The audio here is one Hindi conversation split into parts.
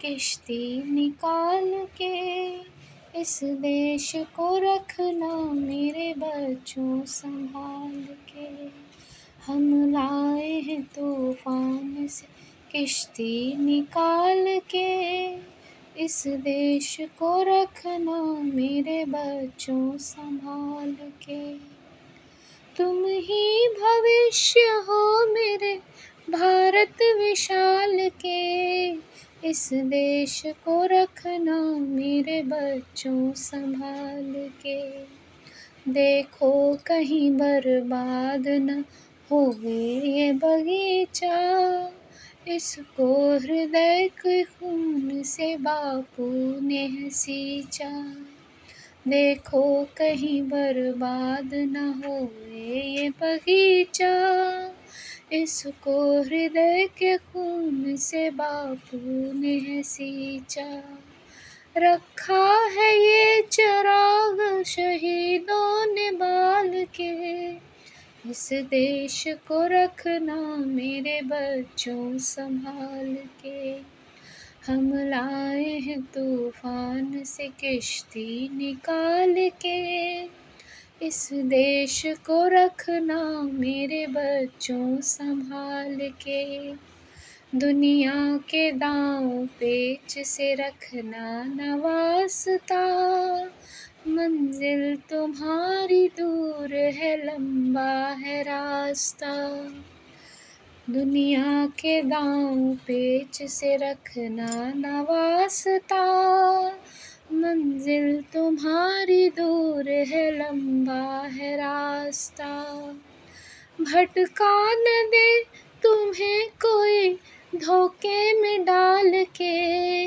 किश्ती निकाल के इस देश को रखना मेरे बच्चों संभाल के। हम लाए हैं तूफान से किश्ती निकाल के इस देश को रखना मेरे बच्चों संभाल के। तुम ही भविष्य हो मेरे भारत विशाल के, इस देश को रखना मेरे बच्चों संभाल के। देखो कहीं बर्बाद न होवे ये बगीचा, इसको हृदय के खून से बापू ने सींचा। देखो कहीं बर्बाद न होए ये बगीचा, इसको हृदय के खून से बापू ने सींचा। रखा है ये चिराग शहीदों ने बाल के, इस देश को रखना मेरे बच्चों संभाल के। हम लाए हैं तूफान से किश्ती निकाल के इस देश को रखना मेरे बच्चों संभाल के। दुनिया के दांव पेच से रखना न वास्ता, मंजिल तुम्हारी दूर है लंबा है रास्ता। दुनिया के दांव पेच से रखना न वास्ता, मंजिल तुम्हारी दूर है लंबा है रास्ता। भटका न दे तुम्हें कोई धोखे में डाल के,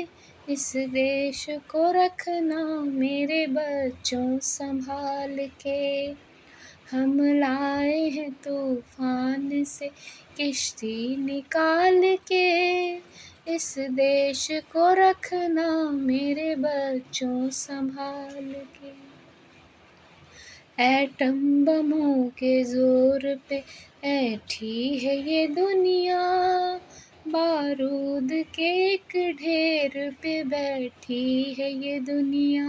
इस देश को रखना मेरे बच्चों संभाल के। हम लाए हैं तूफान से किश्ती निकाल के इस देश को रखना मेरे बच्चों संभाल के। एटम बमों के जोर पे ऐठी है ये दुनिया, बारूद के एक ढेर पे बैठी है ये दुनिया।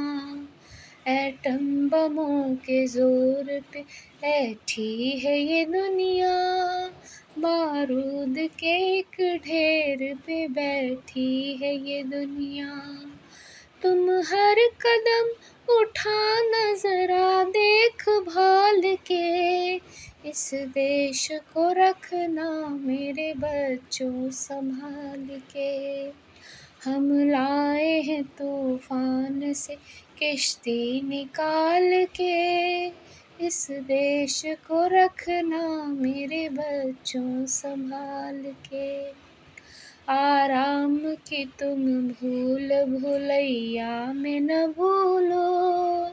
एटम बमों के जोर पे ऐठी है ये दुनिया, बारूद के एक ढेर पे बैठी है ये दुनिया। तुम हर कदम उठा जरा देख भाल के, इस देश को रखना मेरे बच्चों संभाल के। हम लाए हैं तूफान से किश्ती निकाल के इस देश को रखना मेरे बच्चों संभाल के। आराम की तुम भूल भुलैया में न भूलो,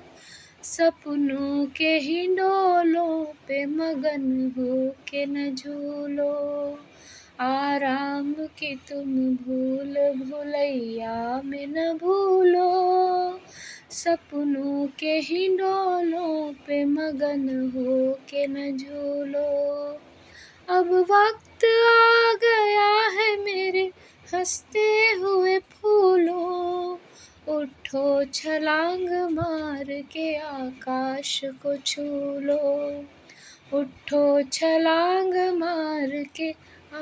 सपनों के हिंडोलों पे मगन हो के न झूलो। आराम की तुम भूल भुलैया में न भूलो, सपनों के हिंडोलों पे मगन हो के न झूलो। अब वक्त आ गया है मेरे हंसते हुए फूलों, उठो छलांग मार के आकाश को छू लो। उठो छलांग मार के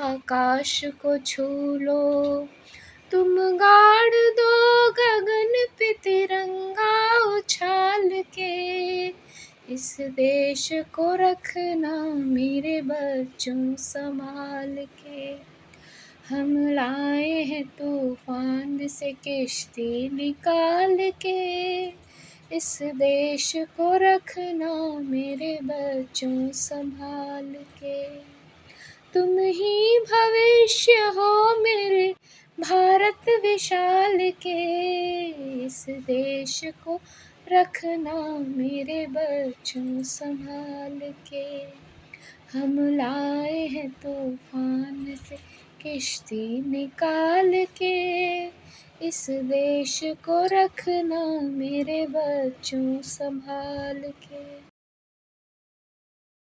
आकाश को छू लो। तुम गाड़ दो गगन पे तिरंगा उछाल के, इस देश को रखना मेरे बच्चों संभाल के। हम लाए हैं तूफान से किश्ती निकाल के इस देश को रखना मेरे बच्चों संभाल के। तुम ही भविष्य हो मेरे भारत विशाल के, इस देश को रखना मेरे बच्चों संभाल के। हम लाए हैं तूफान से किश्ती निकाल के इस देश को रखना मेरे बच्चों संभाल के।